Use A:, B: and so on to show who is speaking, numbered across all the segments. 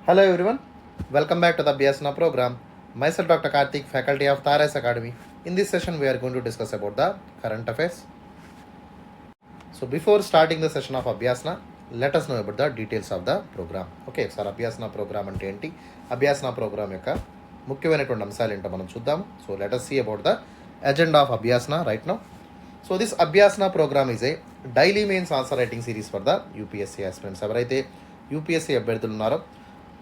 A: Hello everyone, welcome back to the Abhyasana program. Myself Dr. Karthik, faculty of Taras Academy. In this session, we are going to discuss about the current affairs. So before starting the session of Abhyasana, let us know about the details of the program. Okay, sir Abhyasana program అంటే ఏంటి, అభ్యాసన program యొక్క ముఖ్యమైనటువంటి అంశాలు ఏంటో మనం చూద్దాం. So let us see about the agenda of Abhyasana right now. So this Abhyasana program is a daily mains answer writing series for the UPSC aspirants. ఎవరైతే UPSC అభ్యర్థులు ఉన్నారో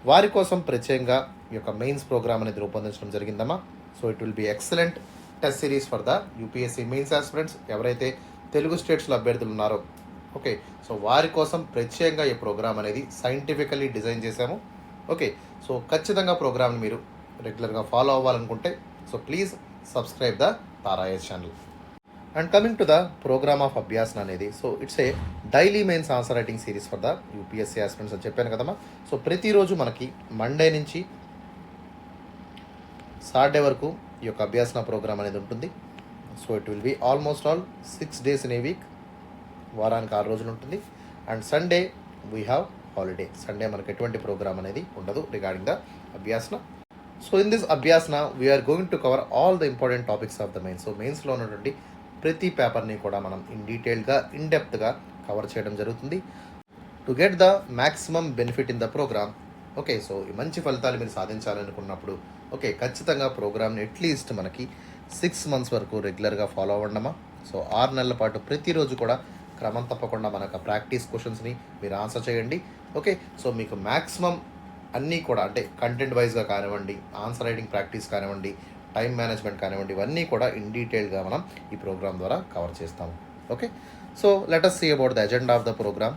A: వారి కోసం ప్రత్యేకంగా ఈ యొక్క మెయిన్స్ ప్రోగ్రామ్ అనేది రూపొందించడం జరిగిందమ్మా. So it will B excellent test series for the UPSC mains aspirants. ఎవరైతే తెలుగు స్టేట్స్లో అభ్యర్థులు ఉన్నారో ఓకే, సో వారి కోసం ప్రత్యేకంగా ఈ ప్రోగ్రామ్ అనేది సైంటిఫికల్లీ డిజైన్ చేశాము. ఓకే, సో ఖచ్చితంగా ప్రోగ్రామ్ని మీరు రెగ్యులర్గా ఫాలో అవ్వాలనుకుంటే so please subscribe the Tarayas channel. And coming to the program of Abhyasana అనేది, so it's a daily mains answer writing series for the UPSC aspirants అని చెప్పాను కదమ్మా. సో ప్రతిరోజు మనకి మండే నుంచి సాటర్డే వరకు ఈ యొక్క అభ్యాసన ప్రోగ్రామ్ అనేది ఉంటుంది. So it will be almost all 6 days in a week, వారానికి 6 రోజులు ఉంటుంది. And Sunday we have holiday. Sunday మనకు ఎటువంటి ప్రోగ్రామ్ అనేది ఉండదు regarding the Abhyasana. So in this Abhyasana we are going to cover all the important topics of the mains. So మెయిన్స్లో ఉన్నటువంటి ప్రతి పేపర్ని కూడా మనం ఇన్ డీటెయిల్గా ఇన్డెప్త్గా కవర్ చేయడం జరుగుతుంది to get the maximum benefit in the program. Okay, so ఈ మంచి ఫలితాలు మీరు సాధించాలనుకున్నప్పుడు ఓకే ఖచ్చితంగా ప్రోగ్రామ్ని అట్లీస్ట్ మనకి 6 months వరకు రెగ్యులర్గా ఫాలో అవ్వండమా. సో 6 నెలల పాటు ప్రతిరోజు కూడా క్రమం తప్పకుండా మనకు ప్రాక్టీస్ క్వశ్చన్స్ని మీరు ఆన్సర్ చేయండి. ఓకే, సో మీకు మ్యాక్సిమం అన్నీ కూడా అంటే కంటెంట్ వైజ్గా కానివ్వండి, ఆన్సర్ రైటింగ్ ప్రాక్టీస్ కానివ్వండి, టైం మేనేజ్మెంట్ కానివ్వండి, ఇవన్నీ కూడా ఇన్ డీటెయిల్గా మనం ఈ ప్రోగ్రామ్ ద్వారా కవర్ చేస్తాము. Okay, so let us see about the agenda of the program.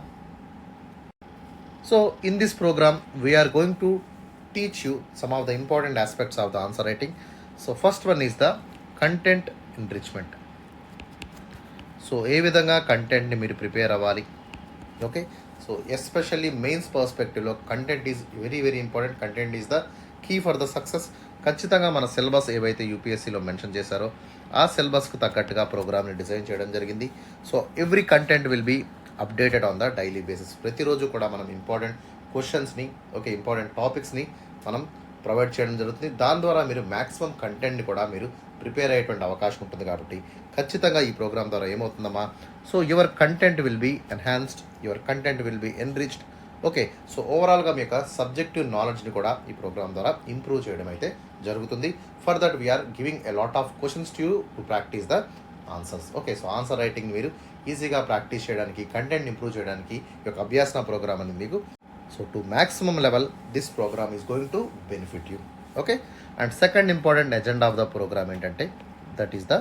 A: So in this program we are going to teach you some of the important aspects of the answer writing. So first one is the content enrichment. So ఏ విధంగా కంటెంట్ని మీరు prepare అవ్వాలి. Okay, so especially mains పర్స్పెక్టివ్లో content is very very important. Content is the key for the success. ఖచ్చితంగా మన syllabus ఏవైతే యూపీఎస్సీలో mention చేశారో ఆ సిలబస్కు తగ్గట్టుగా ప్రోగ్రామ్ని డిజైన్ చేయడం జరిగింది. So every content will be updated on the daily basis. ప్రతిరోజు కూడా మనం ఇంపార్టెంట్ క్వశ్చన్స్ని ఓకే ఇంపార్టెంట్ టాపిక్స్ని మనం ప్రొవైడ్ చేయడం జరుగుతుంది. దాని ద్వారా మీరు మ్యాక్సిమం కంటెంట్ని కూడా మీరు ప్రిపేర్ అయ్యేటువంటి అవకాశం ఉంటుంది. కాబట్టి ఖచ్చితంగా ఈ ప్రోగ్రామ్ ద్వారా ఏమవుతుందమ్మా, so your content will be enhanced, your content will be enriched. Okay, so ఓవరాల్గా మీ యొక్క సబ్జెక్టివ్ నాలెడ్జ్ని కూడా ఈ ప్రోగ్రామ్ ద్వారా ఇంప్రూవ్ చేయడం అయితే జరుగుతుంది. For that we are giving a lot of questions to you to practice the answers. Okay, so answer writing మీరు ఈజీగా ప్రాక్టీస్ చేయడానికి, కంటెంట్ ఇంప్రూవ్ చేయడానికి ఈ యొక్క అభ్యాసన ప్రోగ్రామ్ అనేది మీకు so to maximum level this program is going to benefit you. Okay, and second important agenda of the program ఏంటంటే that is the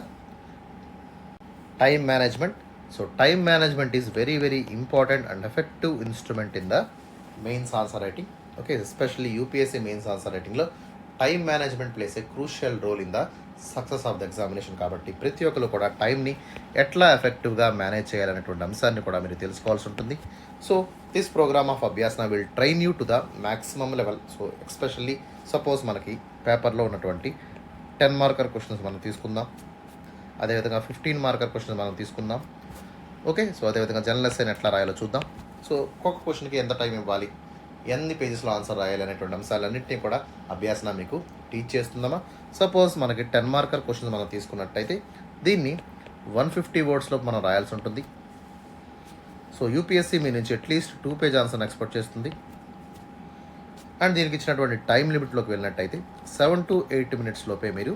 A: time management. So time management is very very important and effective instrument in the mains answer writing. Okay, especially UPSC mains answer రైటింగ్లో time management plays a crucial role in the success of the examination. కాబట్టి ప్రతి ఒక్కరు కూడా టైంని ఎట్లా ఎఫెక్టివ్గా manage చేయాలనేటువంటి అంశాన్ని కూడా మీరు తెలుసుకోవాల్సి ఉంటుంది. So this program of Abhyasana will train you to the maximum level. So especially suppose మనకి పేపర్లో ఉన్నటువంటి 10 marker క్వశ్చన్స్ మనం తీసుకుందాం, అదేవిధంగా 15 marker క్వశ్చన్స్ మనం తీసుకుందాం. ఓకే, సో అదేవిధంగా జనరల్ ఎస్సైని ఎట్లా రాయాలో చూద్దాం. సో ఒక్కొక్క క్వశ్చన్కి ఎంత టైం ఇవ్వాలి, ఎన్ని పేజెస్లో ఆన్సర్ రాయాలి అనేటువంటి అంశాలన్నింటినీ కూడా అభ్యాసన మీకు టీచ్ చేస్తుందమ్మా. సపోజ్ మనకి 10 marker క్వశ్చన్స్ మనం తీసుకున్నట్టయితే దీన్ని 150 wordsలో మనం రాయాల్సి ఉంటుంది. సో యూపీఎస్సీ మీ నుంచి అట్లీస్ట్ 2 page ఆన్సర్ని ఎక్స్పెక్ట్ చేస్తుంది. అండ్ దీనికి ఇచ్చినటువంటి టైం లిమిట్లోకి వెళ్ళినట్టయితే 7 to 8 minutes లోపే మీరు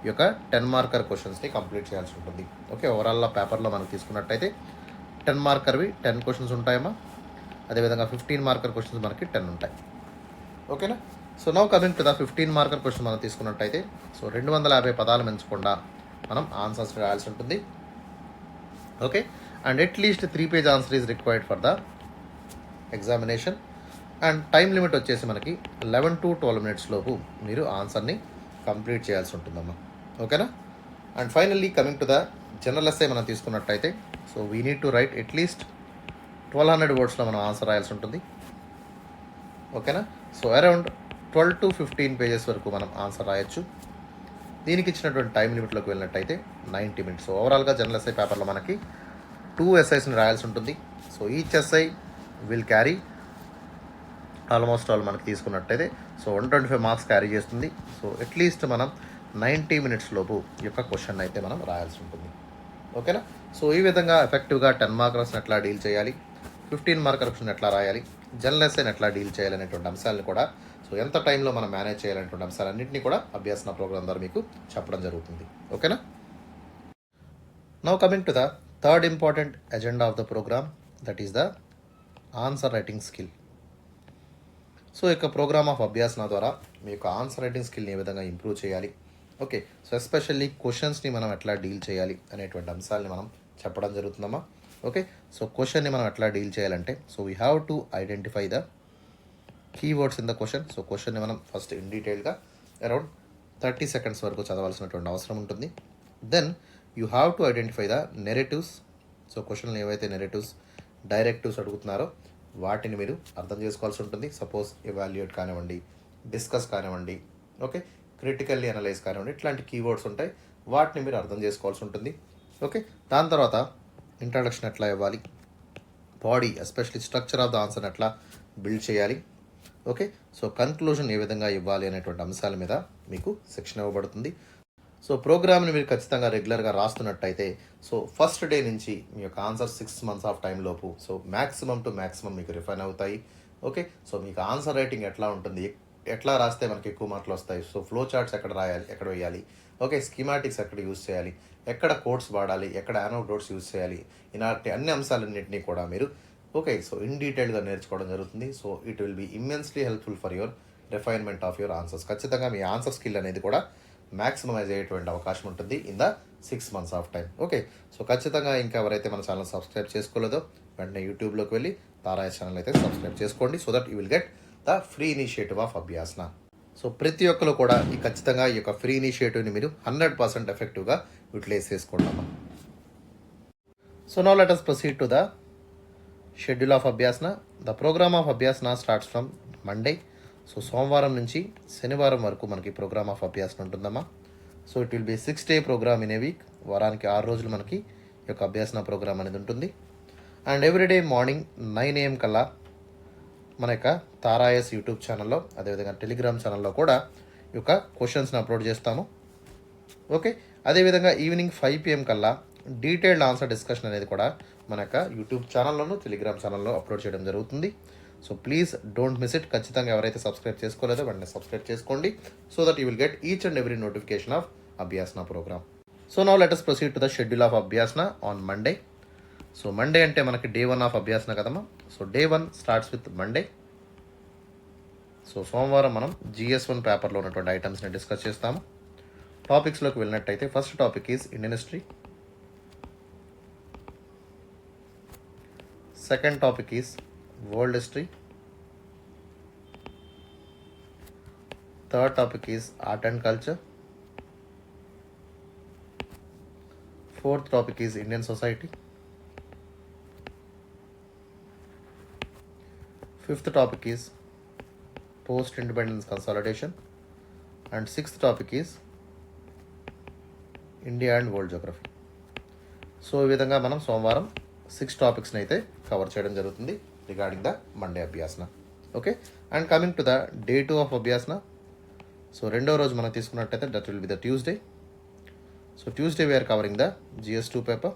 A: ఈ యొక్క 10 marker క్వశ్చన్స్ని కంప్లీట్ చేయాల్సి ఉంటుంది. ఓకే, ఓవరాల్గా పేపర్లో మనం తీసుకున్నట్టయితే 10 markerవి 10 questions ఉంటాయమ్మా. అదేవిధంగా 15 marker క్వశ్చన్స్ మనకి 10 ఉంటాయి. ఓకేనా, so now coming to the 15 marker question మనం తీసుకున్నట్టయితే సో 250 పదాలు మించకుండా మనం ఆన్సర్స్ రాయాల్సి ఉంటుంది. Okay, and at least 3 page answer is required for the examination. And time limit వచ్చేసి మనకి 11 to 12 minutes లోపు మీరు ఆన్సర్ని కంప్లీట్ చేయాల్సి ఉంటుందమ్మా. ఓకేనా, and finally coming to the general essay మనం తీసుకున్నట్టయితే so we need to right at least 1200 wordsలో మనం ఆన్సర్ రాయాల్సి ఉంటుంది. ఓకేనా, సో అరౌండ్ 12 to 15 pages వరకు మనం ఆన్సర్ రాయొచ్చు. దీనికి ఇచ్చినటువంటి టైం లిమిట్లోకి వెళ్ళినట్టయితే 90 minutes. సో ఓవరాల్గా జనరల్ ఎస్ఐ పేపర్లో మనకి 2 essaysని రాయాల్సి ఉంటుంది. So each SI will carry almost all మనకి తీసుకున్నట్టయితే సో 125 మార్క్స్ క్యారీ చేస్తుంది. సో అట్లీస్ట్ మనం 90 మినిట్స్ లోపు ఈ యొక్క క్వశ్చన్ అయితే మనం రాయాల్సి ఉంటుంది. ఓకేనా? సో ఈ విధంగా ఎఫెక్టివ్గా 10 మార్కర్స్ని ఎట్లా డీల్ చేయాలి, 15 మార్కర్ క్వశ్చన్ ఎట్లా రాయాలి, జనరల్ ఎస్సేని ఎట్లా డీల్ చేయాలనేటువంటి అంశాలను కూడా సో ఎంత టైంలో మనం మేనేజ్ చేయాలనేటువంటి అంశాలన్నింటినీ కూడా అభ్యాసన ప్రోగ్రామ్ ద్వారా మీకు చెప్పడం జరుగుతుంది. ఓకేనా? Now coming to the third important agenda of the program, that is the answer writing skill. So ఈ యొక్క ప్రోగ్రామ్ ఆఫ్ అభ్యాసన ద్వారా మీ యొక్క ఆన్సర్ రైటింగ్ స్కిల్ని ఏ విధంగా ఇంప్రూవ్ చేయాలి, ఓకే, సో ఎస్పెషల్లీ క్వశ్చన్స్ని మనం ఎట్లా డీల్ చేయాలి అనేటువంటి అంశాలని మనం చెప్పడం జరుగుతుందమ్మా. ఓకే, సో క్వశ్చన్ని మనం ఎట్లా డీల్ చేయాలంటే so we have to identify the keywords in the question. So క్వశ్చన్ని మనం ఫస్ట్ ఇన్ డీటెయిల్గా అరౌండ్ 30 సెకండ్స్ వరకు చదవాల్సినటువంటి అవసరం ఉంటుంది. Then you have to identify the narratives. So క్వశ్చన్లు ఏవైతే నెరేటివ్స్, డైరెక్టివ్స్ అడుగుతున్నారో వాటిని మీరు అర్థం చేసుకోవాల్సి ఉంటుంది. సపోజ్ ఎవాల్యుయేట్ కానివ్వండి, డిస్కస్ కానివ్వండి, ఓకే, క్రిటికల్లీ అనలైజ్ కానివ్వండి, ఇట్లాంటి కీవర్డ్స్ ఉంటాయి, వాటిని మీరు అర్థం చేసుకోవాల్సి ఉంటుంది. ఓకే, దాని తర్వాత ఇంట్రడక్షన్ ఎట్లా ఇవ్వాలి, body especially structure of the answer ఎట్లా బిల్డ్ చేయాలి, ఓకే, సో కన్క్లూజన్ ఏ విధంగా ఇవ్వాలి అనేటువంటి అంశాల మీద మీకు శిక్షణ ఇవ్వబడుతుంది. సో ప్రోగ్రామ్ని మీరు ఖచ్చితంగా రెగ్యులర్గా రాస్తున్నట్టయితే సో ఫస్ట్ డే నుంచి మీ యొక్క ఆన్సర్ 6 months ఆఫ్ టైం లోపు సో మ్యాక్సిమం టు మ్యాక్సిమం మీకు రిఫైన్ అవుతాయి. ఓకే, సో మీకు ఆన్సర్ రైటింగ్ ఎట్లా ఉంటుంది, ఎట్లా రాస్తే మనకి ఎక్కువ మార్కులు వస్తాయి, సో ఫ్లో చార్ట్స్ ఎక్కడ రాయాలి, ఎక్కడ వేయాలి, ఓకే, స్కీమాటిక్స్ ఎక్కడ యూజ్ చేయాలి, ఎక్కడ కోడ్స్ వాడాలి, ఎక్కడ యానోడోట్స్ యూజ్ చేయాలి, ఇలాంటి అన్ని అంశాలన్నింటినీ కూడా మీరు ఓకే సో ఇన్ డీటెయిల్గా నేర్చుకోవడం జరుగుతుంది. So it will be immensely helpful for your refinement of your answers. ఖచ్చితంగా మీ ఆన్సర్ స్కిల్ అనేది కూడా మ్యాక్సిమైజ్ అయ్యేటువంటి అవకాశం ఉంటుంది in the 6 months of time. Okay, so ఖచ్చితంగా ఇంకా ఎవరైతే మన ఛానల్ సబ్స్క్రైబ్ చేసుకోలేదో వెంటనే యూట్యూబ్లోకి వెళ్ళి తారాయ ఛానల్ అయితే సబ్స్క్రైబ్ చేసుకోండి, so that you will get the free initiative of Abhyasana. So ప్రతి ఒక్కరు కూడా ఖచ్చితంగా ఈ యొక్క ఫ్రీ ఇనిషియేటివ్ని మీరు 100% ఎఫెక్టివ్గా యూటిలైజ్ చేసుకుంటాము. So now let us proceed to the schedule of Abhyasana. The program of Abhyasana starts from Monday. So సోమవారం నుంచి శనివారం వరకు మనకి ప్రోగ్రామ్ ఆఫ్ అభ్యాసన ఉంటుందమ్మా. So it will be 6-day program in a week. వారానికి 6 రోజులు మనకి ఈ యొక్క అభ్యాసన ప్రోగ్రామ్ అనేది ఉంటుంది. అండ్ ఎవ్రీడే మార్నింగ్ 9 AM కల్లా మన యొక్క తారాయస్ యూట్యూబ్ ఛానల్లో, అదేవిధంగా టెలిగ్రామ్ ఛానల్లో కూడా ఈ యొక్క క్వశ్చన్స్ని అప్లోడ్ చేస్తాము. ఓకే, అదేవిధంగా ఈవినింగ్ 5 PM కల్లా డీటెయిల్డ్ ఆన్సర్ డిస్కషన్ అనేది కూడా మన యొక్క యూట్యూబ్ ఛానల్లోనూ టెలిగ్రామ్ ఛానల్లో అప్లోడ్ చేయడం జరుగుతుంది. So please don't miss it. ఖచ్చితంగా ఎవరైతే సబ్స్క్రైబ్ చేసుకోలేదో వెంటనే సబ్స్క్రైబ్ చేసుకోండి, so that you will get each and every notification of Abhyasana program. So now let us proceed to the schedule of Abhyasana on Monday. So Monday అంటే మనకి day 1 of Abhyasana కదమ్మా. So day 1 starts with Monday. So సోమవారం మనం GS1 పేపర్లో ఉన్నటువంటి ఐటమ్స్ని discuss చేస్తాము. టాపిక్స్లోకి వెళ్ళినట్టయితే first topic is Indian history, second topic is world history, third topic is art and culture, fourth topic is Indian society, fifth topic is post independence consolidation, and sixth topic is India and world geography. So ఈ విధంగా మనం సోమవారం 6 టాపిక్స్ని అయితే cover చేయడం జరుగుతుంది regarding the Monday Abhyasana. Okay, and coming to the day 2 of Abhyasana. So రెండో రోజు మనం తీసుకున్నట్టయితే that will be the Tuesday. So Tuesday we are covering the GS2 paper.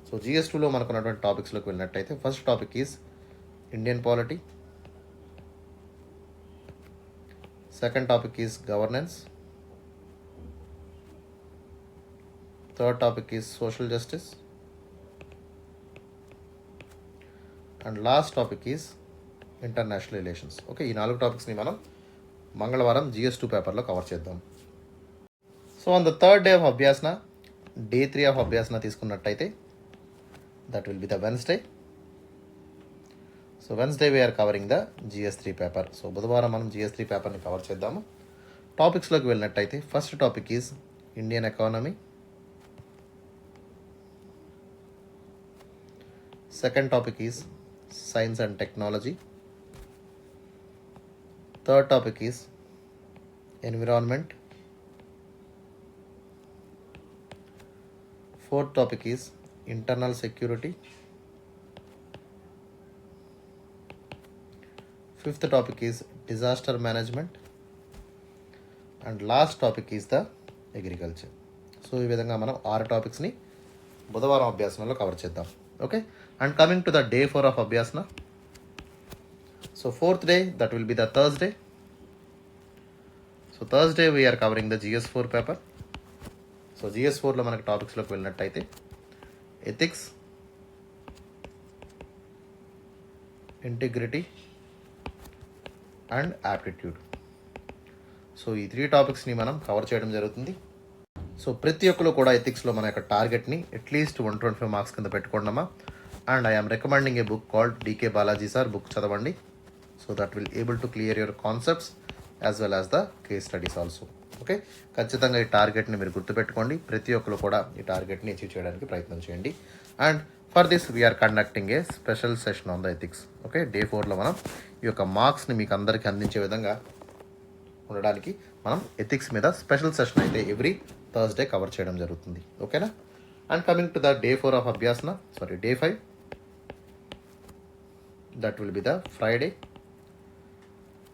A: So GS2లో మనకు ఉన్నటువంటి టాపిక్స్లోకి వెళ్ళినట్టయితే first topic is Indian polity, second topic is governance, third topic is social justice, and last topic is international relations. Okay, ఈ 4 టాపిక్స్ని మనం మంగళవారం GS2 పేపర్లో కవర్ చేద్దాం. So on the third day of Abhyasana, day 3 of Abhyasana తీసుకున్నట్టయితే that will be the Wednesday. So Wednesday we are covering the GS3 paper. So బుధవారం మనం GS3 పేపర్ని కవర్ చేద్దాము. టాపిక్స్లోకి వెళ్ళినట్టయితే first topic is Indian economy, second topic is science and technology, third topic is environment, fourth topic is internal security, fifth topic is disaster management, and last topic is the agriculture. So ఈ విధంగా మనం 6 టాపిక్స్ని బుధవారం అభ్యాసనలో cover చేద్దాం. Okay, and coming to the day 4 of Abhyasana. So 4th day, that will be the Thursday. So Thursday we are covering the GS4 paper. So GS4లో మనకి టాపిక్స్లోకి వెళ్ళినట్టయితే ethics, integrity and aptitude. So ఈ 3 టాపిక్స్ని మనం కవర్ చేయడం జరుగుతుంది. సో ప్రతి ఒక్కరు కూడా ఎథిక్స్లో మన యొక్క టార్గెట్ని అట్లీస్ట్ 125 మార్క్స్ కింద పెట్టుకోండమ్మా. And I'm recommending a book called DK Balaji sir book చదవండి. So that will able to clear your concepts as well as the case studies also. Okay, ఖచ్చితంగా ఈ టార్గెట్ని మీరు గుర్తుపెట్టుకోండి. ప్రతి ఒక్కరు కూడా ఈ టార్గెట్ని అచీవ్ చేయడానికి ప్రయత్నం చేయండి. And for this we are conducting a special session on the ethics. Okay, day 4లో మనం ఈ యొక్క మార్క్స్ని మీకు అందరికీ అందించే విధంగా ఉండడానికి మనం ఎథిక్స్ మీద స్పెషల్ సెషన్ అయితే ఎవ్రీ థర్స్డే కవర్ చేయడం జరుగుతుంది. ఓకేనా, and coming to the day 4 of Abhyasana, sorry day 5, that will be the Friday.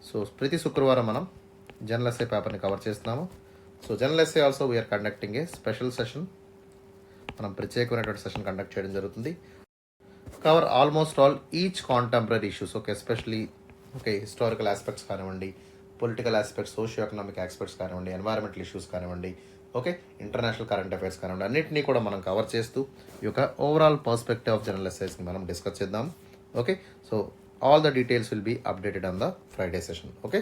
A: So ప్రతి శుక్రవారం మనం జనరల్ ఎస్ఏ పేపర్ని కవర్ చేస్తున్నాము. So general essay also we are conducting a special session. మనం ప్రత్యేకమైనటువంటి సెషన్ కండక్ట్ చేయడం జరుగుతుంది. Cover almost all each contemporary issues. Okay, especially historical aspects కానివ్వండి, political aspects, socio economic aspects కానివ్వండి, ఎన్వైరన్మెంటల్ ఇష్యూస్ కానివ్వండి, okay, international current affairs కానివ్వండి, అన్నింటినీ కూడా మనం కవర్ చేస్తూ ఈ యొక్క ఓవరాల్ పర్స్పెక్టివ్ ఆఫ్ జనరల్ ఎస్ఐస్ని మనం డిస్కస్ చేద్దాం. Okay, so all the details will be updated on the Friday session. Okay,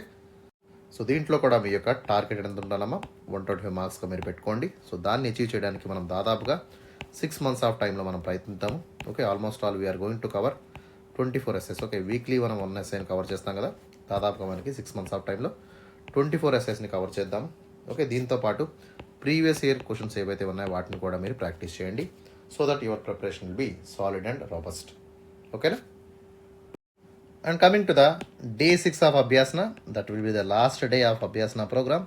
A: so దీంట్లో కూడా మీ యొక్క టార్గెట్ ఎంత ఉండాలమ్మా, 125 మార్క్స్గా మీరు పెట్టుకోండి. సో దాన్ని అచీవ్ చేయడానికి మనం దాదాపుగా 6 months ఆఫ్ టైంలో మనం ప్రయత్నిద్దాము. Okay, almost all we are going to cover 24 essays. Okay, weekly మనం 1 essayని కవర్ చేస్తాం కదా, దాదాపుగా మనకి 6 months ఆఫ్ టైంలో 24 essaysని కవర్ చేద్దాము. ఓకే, దీంతో పాటు ప్రీవియస్ ఇయర్ క్వశ్చన్స్ ఏవైతే ఉన్నాయో వాటిని కూడా మీరు ప్రాక్టీస్ చేయండి. So that your preparation will be solid and robust. ఓకేనా, and coming to the day 6 of Abhyasana, that will be the last day of Abhyasana program.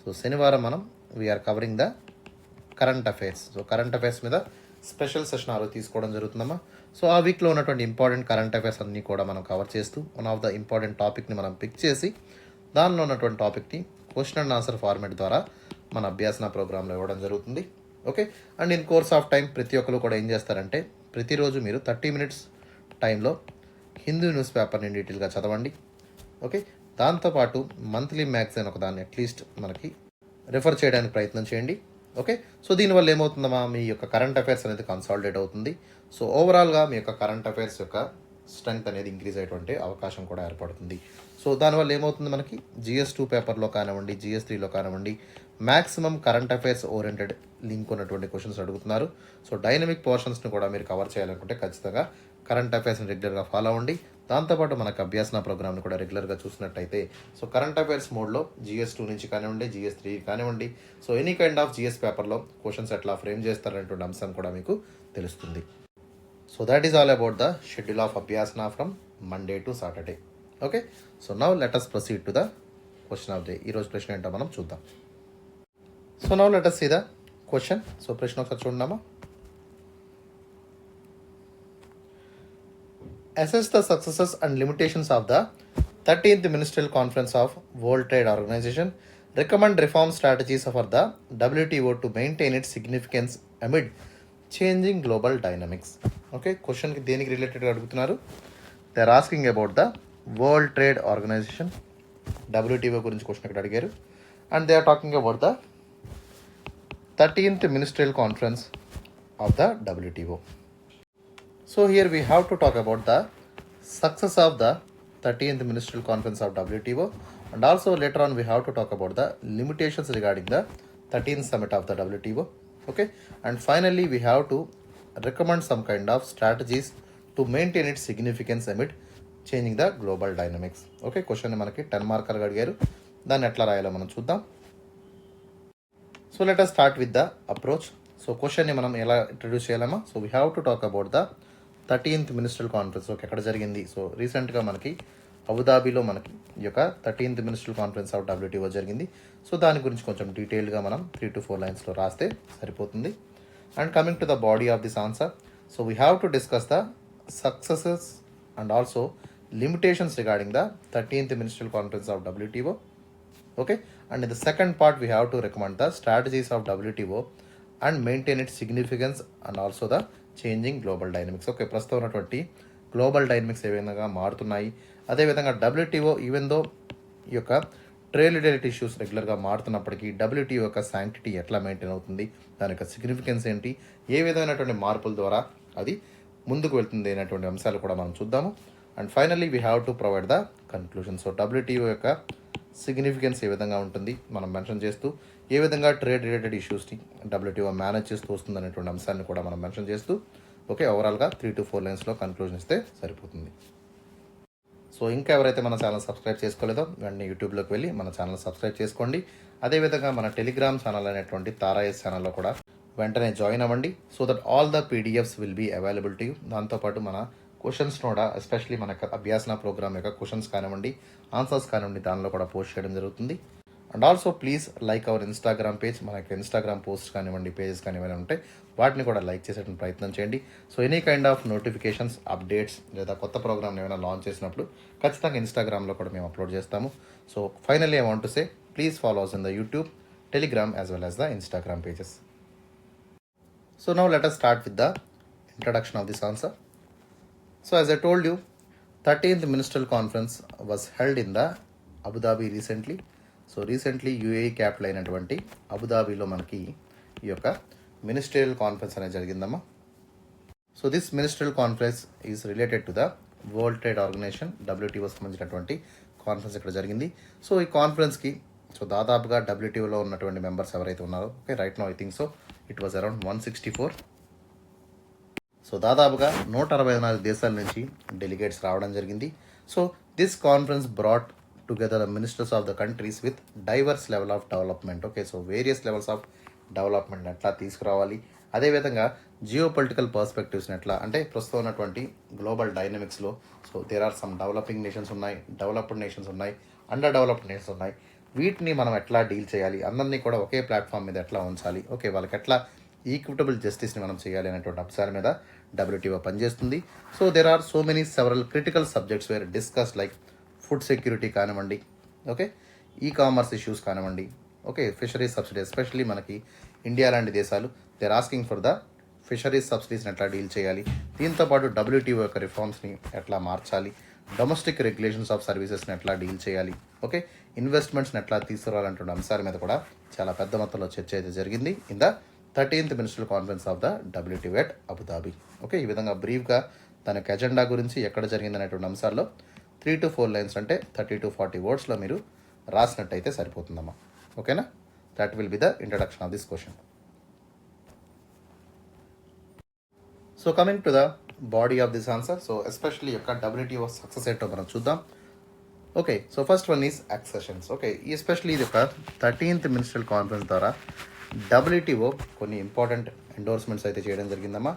A: So శనివారం మనం we are covering the current affairs. So current affairs మీద special session ఆరో తీసుకోవడం జరుగుతుందమ్మా. So ఆ వీక్లో ఉన్నటువంటి important current affairs అన్నీ కూడా మనం కవర్ చేస్తూ వన్ ఆఫ్ ద ఇంపార్టెంట్ టాపిక్ని మనం పిక్ చేసి దానిలో ఉన్నటువంటి టాపిక్ని క్వశ్చన్ అండ్ ఆన్సర్ ఫార్మేట్ ద్వారా మన అభ్యాసన ప్రోగ్రాంలో ఇవ్వడం జరుగుతుంది. Okay, and in course of time ప్రతి ఒక్కరు కూడా ఏం చేస్తారంటే ప్రతిరోజు మీరు 30 minutes టైంలో హిందూ న్యూస్ పేపర్ని డీటెయిల్గా చదవండి. ఓకే, దాంతోపాటు మంత్లీ మ్యాగజైన్ ఒకదాన్ని అట్లీస్ట్ మనకి రిఫర్ చేయడానికి ప్రయత్నం చేయండి. ఓకే, సో దీనివల్ల ఏమవుతుందమ్మా, మీ యొక్క కరెంట్ అఫైర్స్ అనేది కన్సాలిడేట్ అవుతుంది. సో ఓవరాల్గా మీ యొక్క కరెంట్ అఫైర్స్ యొక్క స్ట్రెంగ్త్ అనేది ఇంక్రీజ్ అయ్యేటువంటి అవకాశం కూడా ఏర్పడుతుంది. సో దానివల్ల ఏమవుతుంది, మనకి GS2 పేపర్లో కానివ్వండి, GS3లో కానివ్వండి, maximum current affairs oriented link ఉన్నటువంటి క్వశ్చన్స్ అడుగుతున్నారు. సో డైనమిక్ పోర్షన్స్ని కూడా మీరు కవర్ చేయాలనుకుంటే ఖచ్చితంగా కరెంట్ అఫైర్స్ని రెగ్యులర్గా ఫాలో అవ్వండి. దాంతోపాటు మనకు అభ్యాసన ప్రోగ్రామ్ని కూడా రెగ్యులర్గా చూసినట్టయితే సో కరెంట్ అఫైర్స్ మోడ్లో GS2 నుంచి కానివ్వండి, GS3 కానివ్వండి, so any kind of GS పేపర్లో క్వశ్చన్స్ ఎట్లా ఫ్రేమ్ చేస్తారనేటువంటి అంశం కూడా మీకు తెలుస్తుంది. So that is all about the schedule of Abhyasana from Monday to Saturday. Okay, so now let us proceed to the question of day. ఈరోజు ప్రశ్న ఏంటో మనం చూద్దాం. So now let us see the question. So ప్రశ్న ఒకసారి చూడమ్మా. Assess the successes and limitations of the 13th Ministerial Conference of World Trade Organization. Recommend reform strategies for the WTO to maintain its significance amid changing global dynamics. Okay, question ki deనికి related అడుగుతున్నారు. They are asking about the World Trade Organization, WTO గురించి question ఇక్కడ అడిగారు. And they are talking about the 13th Ministerial Conference of the WTO. So here we have to talk about the success of the 13th Ministerial Conference of WTO, and also later on we have to talk about the limitations regarding the 13th Summit of the WTO. Okay, and finally we have to recommend some kind of strategies to maintain its significance amid changing the global dynamics. Okay, question మనకి 10 మార్కర్గా అడిగారు, దాన్ని ఎట్లా రాయాలో మనం చూద్దాం. So let us start with the approach. So క్వశ్చన్ని మనం ఎలా ఇంట్రడ్యూస్ చేయాలమ్మా. So we have to talk about the 13th Ministerial Conference. Okay, ఎక్కడ జరిగింది? సో రీసెంట్గా మనకి అబుదాబిలో మనకి ఈ యొక్క 13th Ministerial Conference of WTO జరిగింది. సో దాని గురించి కొంచెం డీటెయిల్గా మనం 3 to 4 లైన్స్లో రాస్తే సరిపోతుంది. And coming to the body of this answer, so we have to discuss the successes and also limitations regarding the 13th Ministerial Conference of WTO. Okay, and in the second part we have to recommend the strategies of WTO and maintain its significance and also the changing global dynamics. Okay, ప్రస్తుతం ఉన్నటువంటి global dynamics ఏ విధంగా మారుతున్నాయి, అదేవిధంగా WTO even though ఈ యొక్క trade related issues రెగ్యులర్గా మారుతున్నప్పటికీ WTO యొక్క sanctity ఎట్లా మెయింటైన్ అవుతుంది, దాని యొక్క సిగ్నిఫికెన్స్ ఏంటి, ఏ విధమైనటువంటి మార్పుల ద్వారా అది ముందుకు వెళ్తుంది అనేటువంటి అంశాలు కూడా మనం చూద్దాము. And finally we have to provide the conclusion. So WTO యొక్క సిగ్నిఫికెన్స్ ఏ విధంగా ఉంటుంది మనం మెన్షన్ చేస్తూ, ఏ విధంగా ట్రేడ్ రిలేటెడ్ ఇష్యూస్ని డబ్ల్యూటీఓ మేనేజ్ చేస్తూ వస్తుంది అనేటువంటి అంశాన్ని కూడా మనం మెన్షన్ చేస్తూ, ఓకే, ఓవరాల్గా 3 to 4 లైన్స్లో కన్క్లూజన్ ఇస్తే సరిపోతుంది. సో ఇంకా ఎవరైతే మన ఛానల్ సబ్స్క్రైబ్ చేసుకోలేదో వెంటనే యూట్యూబ్లోకి వెళ్ళి మన ఛానల్ సబ్స్క్రైబ్ చేసుకోండి. అదేవిధంగా మన టెలిగ్రామ్ ఛానల్ అనేటువంటి తారాయస్ ఛానల్లో కూడా వెంటనే జాయిన్ అవ్వండి. So that all the PDFs will be available to you. దాంతోపాటు మన క్వశ్చన్స్ కూడా ఎస్పెషలీ మన అభ్యాసన ప్రోగ్రామ్ యొక్క క్వశ్చన్స్ కానివ్వండి, ఆన్సర్స్ కానివ్వండి, దానిలో కూడా పోస్ట్ చేయడం జరుగుతుంది. And also please like our Instagram page. మన యొక్క ఇన్స్టాగ్రామ్ పోస్ట్ కానివ్వండి, పేజెస్ కానివ్వండి ఉంటే వాటిని కూడా లైక్ చేసేటువంటి ప్రయత్నం చేయండి. So any kind of notifications, updates లేదా కొత్త ప్రోగ్రామ్ ఏమైనా లాంచ్ చేసినప్పుడు ఖచ్చితంగా ఇన్స్టాగ్రామ్లో కూడా మేము అప్లోడ్ చేస్తాము. So finally I want to say please follow us in the YouTube, Telegram as well as the Instagram pages. So now let us start with the introduction of this answer. So as I told you, 13th Ministerial Conference was held in the Abu Dhabi recently. So recently UAE capital అయినటువంటి అబుదాబీలో మనకి ఈ యొక్క ministerial conference అనేది జరిగిందమ్మా. So this ministerial conference is related to the world trade organisation, WTO సంబంధించినటువంటి conference ఇక్కడ జరిగింది. So ఈ కాన్ఫరెన్స్కి దాదాపుగా WTOలో ఉన్నటువంటి మెంబర్స్ ఎవరైతే ఉన్నారో, okay, right no I think so it was around 164. So దాదాపుగా 164 దేశాల నుంచి డెలిగేట్స్ రావడం జరిగింది. So this conference brought together the ministers of the countries with diverse level of development. Okay, so various levels of development ఎట్లా తీసుకురావాలి, అదేవిధంగా geo political పర్స్పెక్టివ్స్ని ఎట్లా, అంటే ప్రస్తుతం ఉన్నటువంటి గ్లోబల్ డైనమిక్స్లో so there are some developing nations ఉన్నాయి, డెవలప్డ్ నేషన్స్ ఉన్నాయి, అండర్ డెవలప్డ్ నేషన్స్ ఉన్నాయి. వీటిని మనం ఎట్లా డీల్ చేయాలి, అందరినీ కూడా ఒకే ప్లాట్ఫామ్ మీద ఎట్లా ఉంచాలి, ఓకే, వాళ్ళకి ఎట్లా ఈక్విటబుల్ జస్టిస్ని మనం చేయాలి అనేటువంటి అంశాల మీద WTO పనిచేస్తుంది. So there are so many several critical subjects where discuss like food security కానివ్వండి, ఓకే, కామర్స్ ఇష్యూస్ కానివ్వండి, ఓకే, ఫిషరీస్ సబ్సిడీ, ఎస్పెషల్లీ మనకి ఇండియా లాంటి దేశాలు they're asking for the fisheries సబ్సిడీస్ని ఎట్లా డీల్ చేయాలి, దీంతోపాటు WTO యొక్క రిఫార్మ్స్ని ఎట్లా మార్చాలి, డొమెస్టిక్ రెగ్యులేషన్స్ ఆఫ్ సర్వీసెస్ని ఎట్లా డీల్ చేయాలి, ఓకే, ఇన్వెస్ట్మెంట్స్ని ఎట్లా తీసుకురావాలంటున్న అంశాల మీద కూడా చాలా పెద్ద మొత్తంలో చర్చ అయితే జరిగింది in the 13th Ministerial Conference of the WTO at Abu Dhabi. Okay, ఈ విధంగా బ్రీఫ్గా దాని యొక్క ఎజెండా గురించి ఎక్కడ జరిగింది అనేటువంటి అంశాల్లో 3 to 4 లైన్స్ అంటే 30 to 40 వర్డ్స్లో మీరు రాసినట్టయితే సరిపోతుందమ్మా. ఓకేనా, that will be the introduction of this question. So coming to the body of this answer, so especially యొక్క WTO సక్సెస్ ఏంటో మనం చూద్దాం. Okay, so first one is accessions. Okay, especially ఇది ఒక 13th Ministerial Conference ద్వారా WTO కొన్ని important endorsements అయితే చేయడం జరిగిందమ్మా.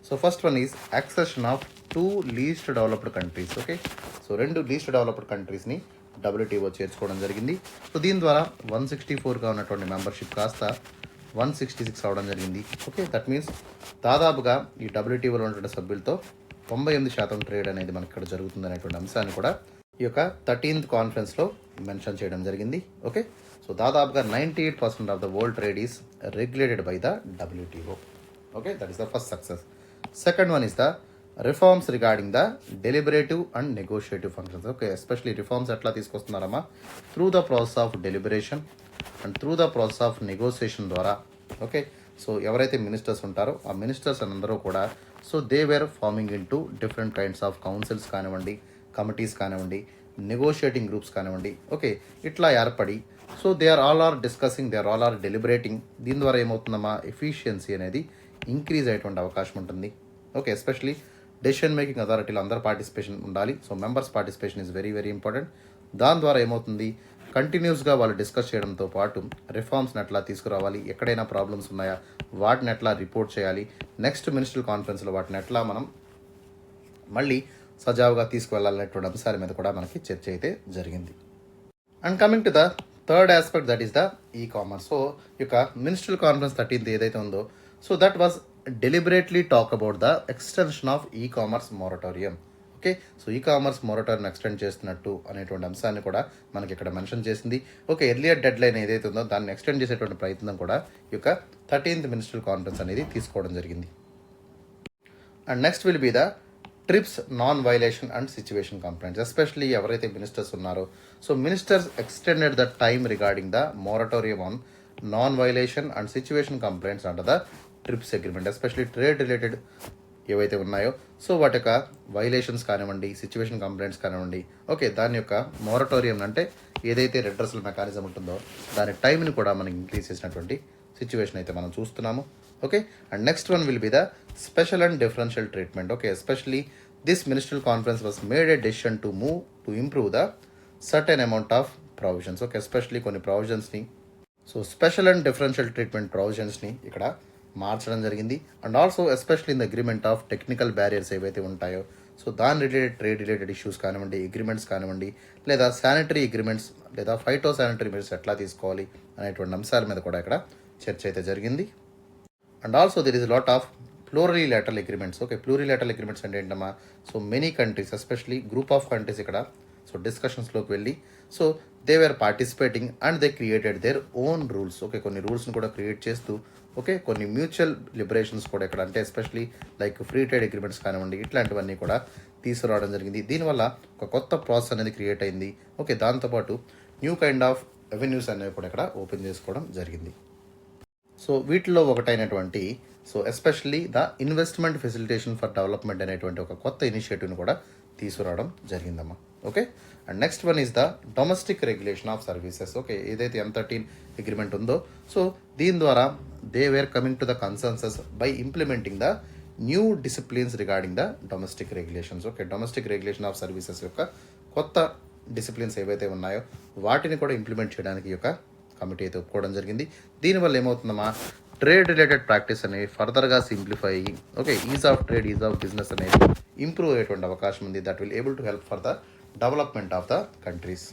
A: So first one is accession of 2 least developed countries. Okay, so 2 least developed కంట్రీస్ని WTO చేర్చుకోవడం జరిగింది. సో దీని ద్వారా 164గా ఉన్నటువంటి మెంబర్షిప్ కాస్త 166 అవడం జరిగింది. ఓకే, దట్ మీన్స్ దాదాపుగా ఈ WTOలో ఉన్నటువంటి సభ్యులతో 98% ట్రేడ్ అనేది మనకి ఇక్కడ జరుగుతుంది అనేటువంటి అంశాన్ని కూడా ఈ యొక్క 13th కాన్ఫరెన్స్లో మెన్షన్ చేయడం జరిగింది. ఓకే, సో దాదాపుగా 98% of the world trade is regulated by the WTO. Okay, that is the first success. Second one is the reforms regarding the deliberative and negotiative functions. Okay, especially reforms ఎట్లా తీసుకొస్తున్నారమ్మా, through the process of deliberation and through the process of negotiation ద్వారా. Okay, so ఎవరైతే ministers ఉంటారో ఆ ministers అందరూ కూడా so they were forming into different kinds of councils కానివ్వండి, committees కానివ్వండి, నెగోషియేటింగ్ గ్రూప్స్ కానివ్వండి, ఓకే, ఇట్లా ఏర్పడి so they are discussing, they are deliberating. దీని ద్వారా ఏమవుతుందమ్మా, ఎఫిషియన్సీ అనేది ఇంక్రీజ్ అయ్యేటువంటి అవకాశం ఉంటుంది. ఓకే, ఎస్పెషలీ డెసిషన్ మేకింగ్ అథారిటీలో అందరు పార్టిసిపేషన్ ఉండాలి. So members participation is very very important. దాని ద్వారా ఏమవుతుంది, కంటిన్యూస్గా వాళ్ళు డిస్కస్ చేయడంతో పాటు రిఫార్మ్స్ని ఎట్లా తీసుకురావాలి, ఎక్కడైనా ప్రాబ్లమ్స్ ఉన్నాయా వాటిని ఎట్లా రిపోర్ట్ చేయాలి, నెక్స్ట్ మినిస్ట్రియల్ కాన్ఫరెన్స్లో వాటిని ఎట్లా మనం మళ్ళీ సజావుగా తీసుకువెళ్ళాలనేటువంటి అంశాల మీద కూడా మనకి చర్చ అయితే జరిగింది. And coming to the third aspect, that is the commerce. So ఈ యొక్క మినిస్ట్రియల్ కాన్ఫరెన్స్ 13th ఏదైతే ఉందో, so that was deliberately talk about the extension of commerce moratorium. Okay, so e commerce moratorium extend చేస్తున్నట్టు అనేటువంటి అంశాన్ని కూడా మనకి ఇక్కడ మెన్షన్ చేసింది. ఓకే, ఎర్లియర్ డెడ్ లైన్ ఏదైతే ఉందో దాన్ని ఎక్స్టెండ్ చేసేటువంటి ప్రయత్నం కూడా ఈ యొక్క 13th మినిస్ట్రల్ కాన్ఫరెన్స్ అనేది తీసుకోవడం జరిగింది. And next will be the TRIPS non violation and situation complaints. Especially ఎవరైతే మినిస్టర్స్ ఉన్నారో, so ministers extended the time regarding the moratorium on non violation and situation complaints under the TRIPS agreement. Especially trade related ఏవైతే ఉన్నాయో, so వాటి యొక్క violations కానివ్వండి, situation complaints కానివ్వండి, okay, దాని యొక్క మొరటోరియం అంటే ఏదైతే రెడ్రసల్ మెకానిజం ఉంటుందో దాని టైంని కూడా మనం ఇంక్రీజ్ చేసినటువంటి సిచ్యువేషన్ అయితే మనం చూస్తున్నాము. Okay, and next one will be the special and differential treatment. Okay, especially this ministerial conference was made a decision to move to improve the certain amount of provisions. Okay, especially కొన్ని ప్రొవిజన్స్ని, so special and differential treatment ప్రొవిజన్స్ని ఇక్కడ మార్చడం జరిగింది. And also especially in the agreement of technical barriers ఏవైతే ఉంటాయో, so దాని related trade related issues కానివ్వండి, అగ్రిమెంట్స్ కానివ్వండి, లేదా శానిటరీ అగ్రిమెంట్స్ లేదా ఫైటో శానిటరీ మెజర్స్ ఎట్లా తీసుకోవాలి అనేటువంటి అంశాల మీద కూడా ఇక్కడ చర్చ అయితే జరిగింది. And also there is lot of plurilateral agreements. Okay, plurilateral agreements అంటే ఏంటమ్మా, so many countries, especially group of countries ఇక్కడ సో డిస్కషన్స్లోకి వెళ్ళి, so they were participating and they created their own rules. Okay, కొన్ని రూల్స్ని కూడా క్రియేట్ చేస్తూ, okay, కొన్ని మ్యూచువల్ లిబరేషన్స్ కూడా ఇక్కడ అంటే especially like free trade agreements కానివ్వండి, ఇట్లాంటివన్నీ కూడా తీసుకురావడం జరిగింది. దీనివల్ల ఒక కొత్త ప్రాసెస్ అనేది క్రియేట్ అయింది. ఓకే, దాంతోపాటు న్యూ కైండ్ ఆఫ్ రెవెన్యూస్ అనేవి కూడా ఇక్కడ ఓపెన్ చేసుకోవడం జరిగింది. సో వీటిలో ఒకటైనటువంటి so especially the investment facilitation for development అనేటువంటి ఒక కొత్త ఇనిషియేటివ్ని కూడా తీసుకురావడం జరిగిందమ్మా. Okay, and next one is the domestic regulation of services. Okay, ఏదైతే M13 అగ్రిమెంట్ ఉందో, సో దీని ద్వారా they were coming to the consensus by implementing the new disciplines regarding the domestic regulations. Okay, domestic regulation of services యొక్క కొత్త disciplines ఏవైతే ఉన్నాయో వాటిని కూడా ఇంప్లిమెంట్ చేయడానికి ఈ యొక్క కమిటీ అయితే ఒప్పుకోవడం జరిగింది. దీనివల్ల ఏమవుతుందమ్మా, ట్రేడ్ రిలేటెడ్ ప్రాక్టీస్ అనేవి ఫర్దర్గా సింప్లిఫై అయ్యి, okay, ease of trade, ease of business అనేది ఇంప్రూవ్ అయ్యేటువంటి అవకాశం ఉంది. That will able to help for the development of the countries.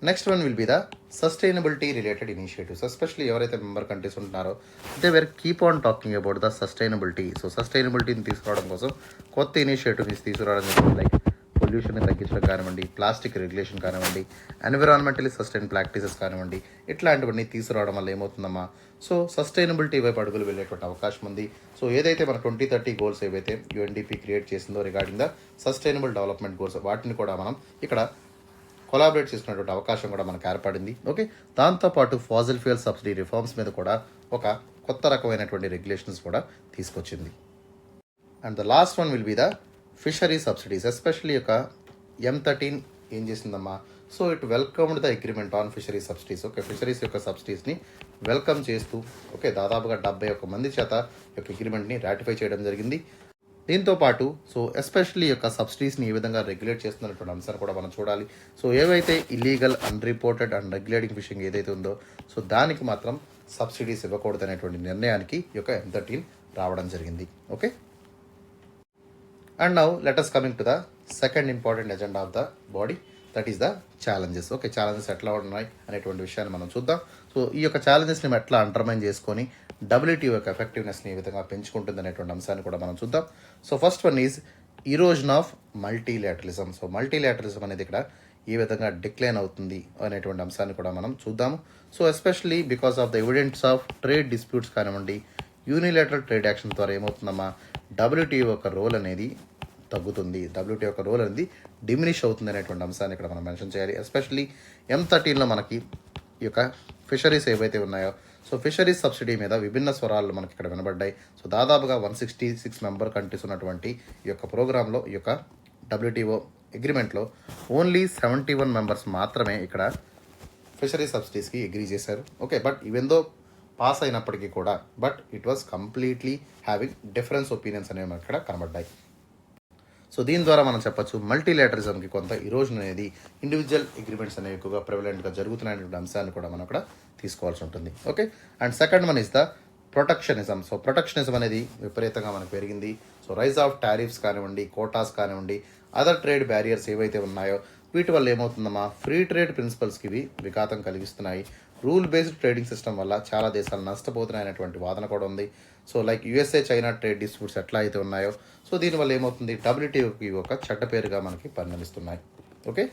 A: Next one will be the sustainability related initiatives. Especially ఎవరైతే member countries ఉంటున్నారో they were keep on talking about the sustainability. So సస్టైనబిలిటీని తీసుకురావడం కోసం కొత్త initiatives తీసుకురావడం జరిగింది. Like పొల్యూషన్ని తగ్గించడం కానివ్వండి, ప్లాస్టిక్ రెగ్యులేషన్ కానివ్వండి, ఎన్విరాన్మెంటలీ సస్టైన్ ప్రాక్టీసెస్ కానివ్వండి, ఇట్లాంటివన్నీ తీసుకురావడం వల్ల ఏమవుతుందమ్మా, సో సస్టైనబిలిటీ వైపు అడుగులు వెళ్ళేటువంటి అవకాశం ఉంది. సో ఏదైతే మన 2030 గోల్స్ ఏవైతే UNDP క్రియేట్ చేసిందో regarding the sustainable development goals, వాటిని కూడా మనం ఇక్కడ కొలాబరేట్ చేసుకునేటువంటి అవకాశం కూడా మనకు ఏర్పడింది. ఓకే, దాంతోపాటు ఫాజిల్ ఫ్యూయల్ సబ్సిడీ రిఫార్మ్స్ మీద కూడా ఒక కొత్త రకమైనటువంటి రెగ్యులేషన్స్ కూడా తీసుకొచ్చింది. And the last one will be the fishery subsidies. Especially యొక్క M13 ఏం చేసిందమ్మా, so it welcomed the agreement on fishery subsidies. Okay, fisheries యొక్క సబ్సిడీస్ని వెల్కమ్ చేస్తూ, ఓకే, దాదాపుగా 71 మంది చేత యొక్క అగ్రిమెంట్ని రాటిఫై చేయడం జరిగింది. దీంతోపాటు సో ఎస్పెషల్లీ యొక్క సబ్సిడీస్ని ఏ విధంగా రెగ్యులేట్ చేస్తున్నటువంటి అంశాన్ని కూడా మనం చూడాలి. సో ఏవైతే illegal, unreported and regulating fishing ఏదైతే ఉందో, సో దానికి మాత్రం సబ్సిడీస్ ఇవ్వకూడదు అనేటువంటి నిర్ణయానికి ఈ యొక్క M13 రావడం జరిగింది. Okay, and now let us coming to the second important agenda of the body, that is the challenges. Okay, challenges ఎట్లా ఉన్నాయి అనేటువంటి విషయాన్ని మనం చూద్దాం. సో ఈ యొక్క ఛాలెంజెస్ని ఎట్లా అండర్మైన్ చేసుకొని WTO యొక్క ఎఫెక్టివ్నెస్ని ఏ విధంగా పెంచుకుంటుంది అనేటువంటి అంశాన్ని కూడా మనం చూద్దాం. So first one is erosion of multilateralism. So multilateralism అనేది ఇక్కడ ఏ విధంగా డిక్లైన్ అవుతుంది అనేటువంటి అంశాన్ని కూడా మనం చూద్దాము. So especially because of the evidence of trade disputes కానివ్వండి, యూనిలాటరల్ ట్రేడ్ యాక్షన్ ద్వారా ఏమవుతుందమ్మా, WTO యొక్క రోల్ అనేది తగ్గుతుంది, WTO యొక్క రోల్ అనేది డిమినిష్ అవుతుంది అనేటువంటి అంశాన్ని ఇక్కడ మనం మెన్షన్ చేయాలి. ఎస్పెషల్లీ M13లో మనకి ఈ యొక్క ఫిషరీస్ ఏవైతే ఉన్నాయో, సో ఫిషరీస్ సబ్సిడీ మీద విభిన్న స్వరాలు మనకి ఇక్కడ వినబడ్డాయి. సో దాదాపుగా 166 మెంబర్ కంట్రీస్ ఉన్నటువంటి ఈ యొక్క ప్రోగ్రాంలో, ఈ యొక్క WTO అగ్రిమెంట్లో ఓన్లీ 71 మెంబర్స్ మాత్రమే ఇక్కడ ఫిషరీ సబ్సిడీస్కి అగ్రీ చేశారు. Okay, but even though pass అయినప్పటికీ కూడా but it was completely having difference opinions అనేవి మనకి ఇక్కడ కనబడ్డాయి. సో దీని ద్వారా మనం చెప్పొచ్చు మల్టీలాటరిజంకి కొంత ఇరోజన్ అనేది, ఇండివిజువల్ అగ్రిమెంట్స్ అనేవి ఎక్కువగా ప్రివలెంట్గా జరుగుతున్నటువంటి అంశాన్ని కూడా మనం అక్కడ తీసుకోవాల్సి ఉంటుంది. Okay, and second one is the protectionism. So protectionism అనేది విపరీతంగా మనకు పెరిగింది. సో రైజ్ ఆఫ్ టారిఫ్స్ కానివ్వండి, కోటాస్ కానివ్వండి, అదర్ ట్రేడ్ బ్యారియర్స్ ఏవైతే ఉన్నాయో వీటి వల్ల ఏమవుతుందమ్మా, ఫ్రీ ట్రేడ్ ప్రిన్సిపల్స్కి ఇవి విఘాతం కలిగిస్తున్నాయి. రూల్ బేస్డ్ ట్రేడింగ్ సిస్టమ్ వల్ల చాలా దేశాలు నష్టపోతున్నాయనేటువంటి వాదన కూడా ఉంది. So like USA China trade disputes ఎట్లా అయితే ఉన్నాయో, సో దీనివల్ల ఏమవుతుంది, డబ్ల్యూటీఓకి ఒక చెడ్డ పేరుగా మనకి పరిణమిస్తున్నాయి. Okay,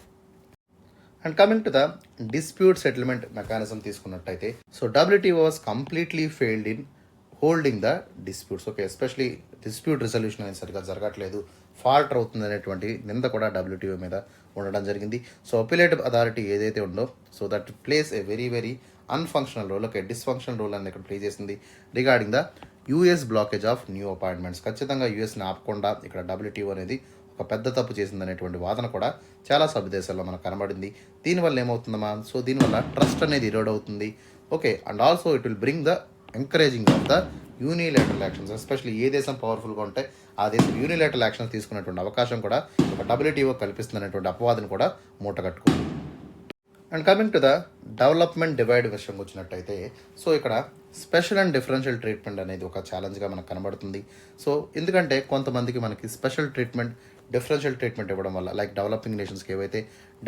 A: and coming to the dispute settlement mechanism తీసుకున్నట్టయితే, so WTO was completely failed in holding the disputes. Okay, especially dispute resolution అనేది సరిగ్గా జరగట్లేదు, ఫాల్టర్ అవుతుంది అనేటువంటి నింద కూడా డబ్ల్యూటీఓ మీద ఉండడం జరిగింది. సో అపిలేటివ్ అథారిటీ ఏదైతే ఉందో, so that plays a very very unfunctional role, okay dysfunctional role అనేది ఇక్కడ ప్లే చేసింది regarding the US blockage of new appointments. ఖచ్చితంగా యూఎస్ని ఆపకుండా ఇక్కడ డబ్ల్యూటీఓ అనేది ఒక పెద్ద తప్పు చేసిందనేటువంటి వాదన కూడా చాలా సభ్య దేశాల్లో మనకు కనబడింది. దీనివల్ల ఏమవుతుందమ్మా, సో దీనివల్ల ట్రస్ట్ అనేది ఇరోడ్ అవుతుంది. Okay, and also it will bring the encouraging of the unilateral actions. Especially ఏ దేశం పవర్ఫుల్గా ఉంటే ఆ దేశం యూనిలేటరల్ యాక్షన్స్ తీసుకునేటువంటి అవకాశం కూడా ఒక డబ్ల్యూటీఓ కల్పిస్తుందనేటువంటి అపవాదం కూడా మూటగట్టుకుంది. And coming to the development divide విషయం వచ్చినట్టయితే, సో ఇక్కడ స్పెషల్ అండ్ డిఫరెన్షియల్ ట్రీట్మెంట్ అనేది ఒక ఛాలెంజ్గా మనకు కనబడుతుంది. సో ఎందుకంటే కొంతమందికి మనకి స్పెషల్ ట్రీట్మెంట్, డిఫరెన్షియల్ ట్రీట్మెంట్ ఇవ్వడం వల్ల, లైక్ డెవలపింగ్ నేషన్స్కి ఏవైతే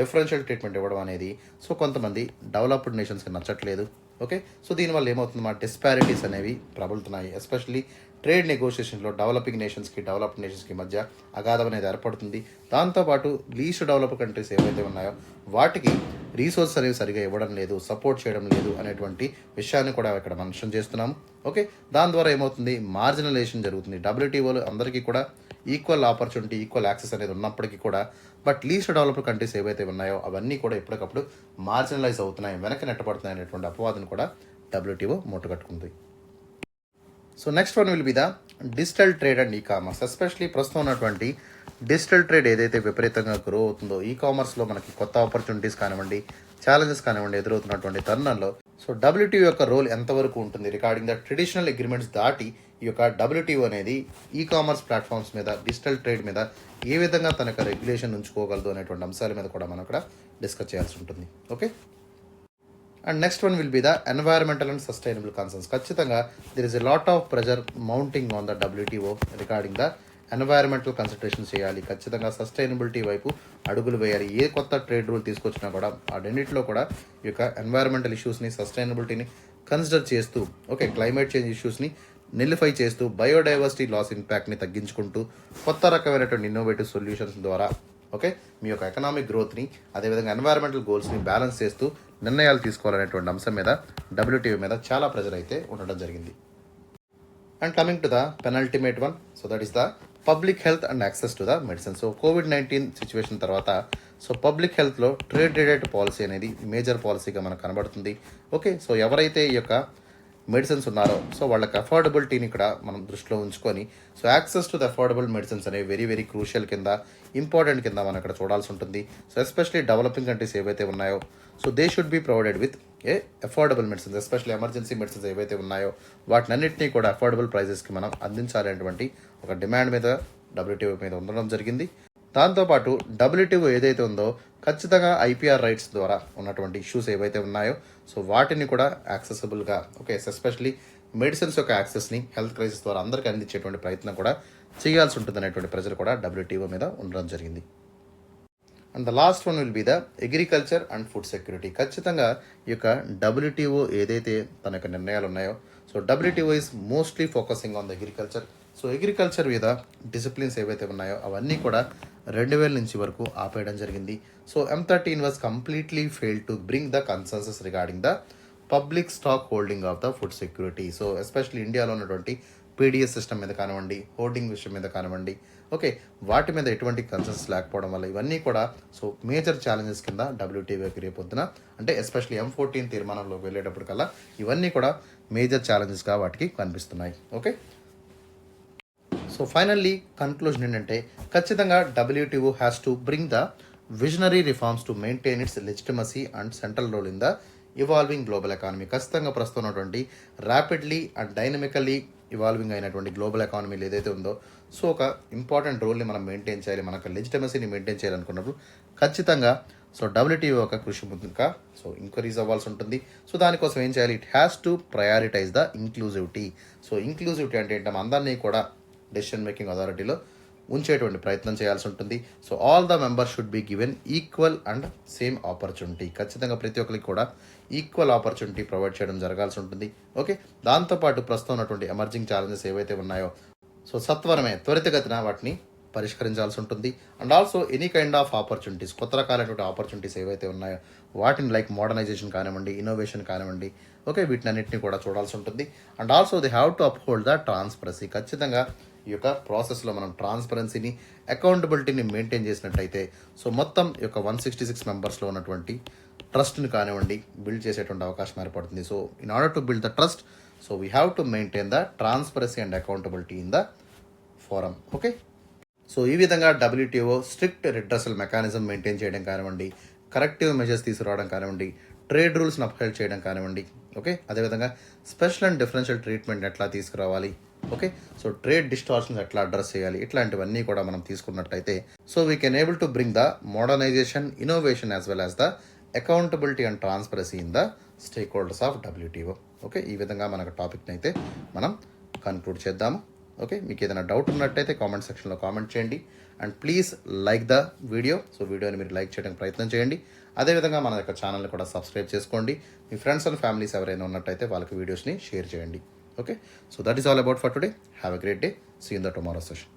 A: డిఫరెన్షియల్ ట్రీట్మెంట్ ఇవ్వడం అనేది, సో కొంతమంది డెవలప్డ్ నేషన్స్కి నచ్చట్లేదు. ఓకే, సో దీనివల్ల ఏమవుతుంది, మా డిస్పారిటీస్ అనేవి ప్రబలుతున్నాయి. ఎస్పెషల్లీ ట్రేడ్ నెగోషియేషన్లో డెవలపింగ్ నేషన్స్కి, డెవలప్డ్ నేషన్స్కి మధ్య అగాధం అనేది ఏర్పడుతుంది. దాంతోపాటు లీస్ట్ డెవలప్ కంట్రీస్ ఏవైతే ఉన్నాయో వాటికి రీసోర్స్ అనేవి సరిగా ఇవ్వడం లేదు, సపోర్ట్ చేయడం లేదు అనేటువంటి విషయాన్ని కూడా ఇక్కడ మెన్షన్ చేస్తున్నాము. ఓకే, దాని ద్వారా ఏమవుతుంది, మార్జినలైజేషన్ జరుగుతుంది. డబ్ల్యూటీఓలో అందరికీ కూడా ఈక్వల్ ఆపర్చునిటీ, ఈక్వల్ యాక్సెస్ అనేది ఉన్నప్పటికీ కూడా, బట్ లీస్ట్ డెవలప్డ్ కంట్రీస్ ఏవైతే ఉన్నాయో అవన్నీ కూడా ఎప్పటికప్పుడు మార్జినలైజ్ అవుతున్నాయి, వెనక్కి నెట్టబడుతున్నాయి అనేటువంటి అపవాదం కూడా డబ్ల్యూటీఓ మూటగట్టుకుంది. So next one will be the digital trade and e commerce. Especially ప్రస్తుతం ఉన్నటువంటి డిజిటల్ ట్రేడ్ ఏదైతే విపరీతంగా గ్రో అవుతుందో, ఈ కామర్స్లో మనకి కొత్త ఆపర్చునిటీస్ కానివ్వండి, ఛాలెంజెస్ కానివ్వండి ఎదురవుతున్నటువంటి తరుణంలో, సో డబ్ల్యూటీఓ యొక్క రోల్ ఎంతవరకు ఉంటుంది రిగార్డింగ్ ద ట్రెడిషనల్ అగ్రిమెంట్స్ దాటి ఈ యొక్క డబ్ల్యూటీఓ అనేది ఈ కామర్స్ ప్లాట్ఫామ్స్ మీద, డిజిటల్ ట్రేడ్ మీద ఏ విధంగా తన యొక్క రెగ్యులేషన్ ఉంచుకోగలదు అనేటువంటి అంశాల మీద కూడా మనం ఇక్కడ డిస్కస్ చేయాల్సి ఉంటుంది. Okay, and next one will be the environmental and sustainable concerns. ఖచ్చితంగా there is a lot of pressure mounting on the WTO regarding the environmental consideration చేయాలి, ఖచ్చితంగా సస్టైనబిలిటీ వైపు అడుగులు వేయాలి. ఏ కొత్త ట్రేడ్ రూల్ తీసుకొచ్చినా కూడా ఆ రెండింటిలో కూడా ఈ యొక్క ఎన్వైరన్మెంటల్ ఇష్యూస్ని, సస్టైనబిలిటీని కన్సిడర్ చేస్తూ, ఓకే క్లైమేట్ చేంజ్ ఇష్యూస్ని నిలిఫై చేస్తూ, బయోడైవర్సిటీ లాస్ ఇంపాక్ట్ని తగ్గించుకుంటూ, కొత్త రకమైనటువంటి ఇన్నోవేటివ్ సొల్యూషన్స్ ద్వారా, ఓకే మీ యొక్క ఎకనామిక్ గ్రోత్ని, అదేవిధంగా ఎన్వైరన్మెంటల్ గోల్స్ని బ్యాలెన్స్ చేస్తూ నిర్ణయాలు తీసుకోవాలనేటువంటి అంశం మీద డబ్ల్యూటీఓ మీద చాలా ప్రెజర్ అయితే ఉండడం జరిగింది. And coming to the penultimate one, so that is the public health and access to the medicine. So కోవిడ్-19 సిచ్యువేషన్ తర్వాత, సో పబ్లిక్ హెల్త్లో ట్రేడ్ రిలేటెడ్ పాలసీ అనేది మేజర్ పాలసీగా మనకు కనబడుతుంది. ఓకే, సో ఎవరైతే ఈ యొక్క మెడిసిన్స్ ఉన్నారో, సో వాళ్ళకి అఫోర్డబిలిటీని ఇక్కడ మనం దృష్టిలో ఉంచుకొని, so access to the affordable medicines అనేవి వెరీ వెరీ క్రూషియల్ కింద, ఇంపార్టెంట్ కింద మనం ఇక్కడ చూడాల్సి ఉంటుంది. సో ఎస్పెషలీ డెవలపింగ్ కంట్రీస్ ఏవైతే ఉన్నాయో, so they should be provided with a affordable medicines. Especially emergency medicines ఏవైతే ఉన్నాయో వాటినన్నింటినీ కూడా అఫోర్డబుల్ ప్రైజెస్కి మనం అందించాలి అనేటువంటి ఒక డిమాండ్ మీద డబ్ల్యూటీఓ మీద ఉండడం జరిగింది. దాంతోపాటు డబ్ల్యూటీఓ ఏదైతే ఉందో ఖచ్చితంగా ఐపీఆర్ రైట్స్ ద్వారా ఉన్నటువంటి ఇష్యూస్ ఏవైతే ఉన్నాయో, సో వాటిని కూడా యాక్సెసిబుల్గా, ఓకే ఎస్పెషల్లీ మెడిసిన్స్ యొక్క యాక్సెస్ని హెల్త్ క్రైసిస్ ద్వారా అందరికీ అందించేటువంటి ప్రయత్నం కూడా చేయాల్సి ఉంటుంది అనేటువంటి ప్రెజర్ కూడా డబ్ల్యూటీఓ మీద ఉండడం జరిగింది. And the last one will be the agriculture and food security. ఖచ్చితంగా ఈ యొక్క డబ్ల్యూటీఓ ఏదైతే తన యొక్క నిర్ణయాలు ఉన్నాయో, so WTO is mostly focusing on the agriculture. So agriculture మీద డిసిప్లిన్స్ ఏవైతే ఉన్నాయో అవన్నీ కూడా 2000 నుంచి వరకు ఆపేయడం జరిగింది. So M13 was completely fail to bring the consensus regarding the public stock holding of the food security. So especially ఇండియాలో ఉన్నటువంటి పీడిఎస్ సిస్టమ్ మీద కానివ్వండి, హోర్డింగ్ విషయం మీద కానివ్వండి, ఓకే వాటి మీద ఎటువంటి కన్సెన్స్ లేకపోవడం వల్ల ఇవన్నీ కూడా సో మేజర్ ఛాలెంజెస్ కింద డబ్ల్యూటీఓకి రేపొద్దున, అంటే ఎస్పెషల్లీ M14 తీర్మానంలోకి వెళ్ళేటప్పటికల్లా ఇవన్నీ కూడా మేజర్ ఛాలెంజెస్గా వాటికి కనిపిస్తున్నాయి. ఓకే, సో ఫైనల్లీ కన్క్లూజన్ ఏంటంటే ఖచ్చితంగా WTO has to bring the visionary reforms to maintain its legitimacy and central role in the evolving global economy. ఖచ్చితంగా ప్రస్తుతం ఉన్నటువంటి ర్యాపిడ్లీ అండ్ డైనమికల్లీ ఇవాల్వింగ్ అయినటువంటి గ్లోబల్ ఎకానమీలో ఏదైతే ఉందో, సో ఒక ఇంపార్టెంట్ రోల్ని మనం మెయింటైన్ చేయాలి, మనకు లెజిటిమసీని మెయింటైన్ చేయాలనుకున్నప్పుడు ఖచ్చితంగా సో డబ్ల్యూటీఓ యొక్క కృషి ముందుగా సో ఇంక్రీజ్ అవ్వాల్సి ఉంటుంది. సో దానికోసం ఏం చేయాలి, it has to prioritise the inclusivity. So inclusivity అంటే ఏంటంటే అందరినీ కూడా డెసిషన్ మేకింగ్ అథారిటీలో ఉంచేటువంటి ప్రయత్నం చేయాల్సి ఉంటుంది. So all the members should be given equal and same opportunity. ఖచ్చితంగా ప్రతి ఒక్కరికి కూడా ఈక్వల్ ఆపర్చునిటీ ప్రొవైడ్ చేయడం జరగాల్సి ఉంటుంది. ఓకే, దాంతోపాటు ప్రస్తుతం ఉన్నటువంటి ఎమర్జింగ్ ఛాలెంజెస్ ఏవైతే ఉన్నాయో సో సత్వరమే త్వరితగతిన వాటిని పరిష్కరించాల్సి ఉంటుంది. And also any kind of opportunities, కొత్త రకాలైనటువంటి ఆపర్చునిటీస్ ఏవైతే ఉన్నాయో వాటిని లైక్ మోడర్నైజేషన్ కానివ్వండి, ఇన్నోవేషన్ కానివ్వండి, ఓకే, వీటినన్నింటినీ కూడా చూడాల్సి ఉంటుంది. And also they have to uphold the transparency. ఖచ్చితంగా ఈ యొక్క ప్రాసెస్లో మనం ట్రాన్స్పరెన్సీని, అకౌంటబిలిటీని మెయింటైన్ చేసినట్టయితే సో మొత్తం ఈ యొక్క 166 మెంబర్స్లో ఉన్నటువంటి ట్రస్ట్ని కానివ్వండి బిల్డ్ చేసేటువంటి అవకాశం ఏర్పడుతుంది. So in order to build the trust, so we have to maintain the transparency and accountability in the forum. Okay, so ఈ విధంగా WTO strict redressal mechanism maintain చేయడం కానివ్వండి, కరెక్టివ్ మెజర్స్ తీసుకురావడం కానివ్వండి, ట్రేడ్ రూల్స్ని అప్హోల్డ్ చేయడం కానివ్వండి, ఓకే, అదేవిధంగా స్పెషల్ అండ్ డిఫరెన్షియల్ ట్రీట్మెంట్ ఎట్లా తీసుకురావాలి, ఓకే, సో ట్రేడ్ డిస్టార్షన్స్ ఎట్లా అడ్రస్ చేయాలి, ఇట్లాంటివన్నీ కూడా మనం తీసుకున్నట్టయితే so we can able to bring the modernisation, innovation as well as the accountability and transparency in the stakeholders of WTO. Okay, ఈ విధంగా మనకు టాపిక్ని అయితే మనం కన్క్లూడ్ చేద్దాము. ఓకే, మీకు ఏదైనా డౌట్ ఉన్నట్టయితే కామెంట్ సెక్షన్లో కామెంట్ చేయండి. And please like the video. So వీడియోని మీరు లైక్ చేయడానికి ప్రయత్నం చేయండి. అదేవిధంగా మన యొక్క ఛానల్ని కూడా సబ్స్క్రైబ్ చేసుకోండి. మీ ఫ్రెండ్స్ అండ్ ఫ్యామిలీస్ ఎవరైనా ఉన్నట్టయితే వాళ్ళకి వీడియోస్ని షేర్ చేయండి. Okay, so that is all about for today. Have a great day. See in the tomorrow session.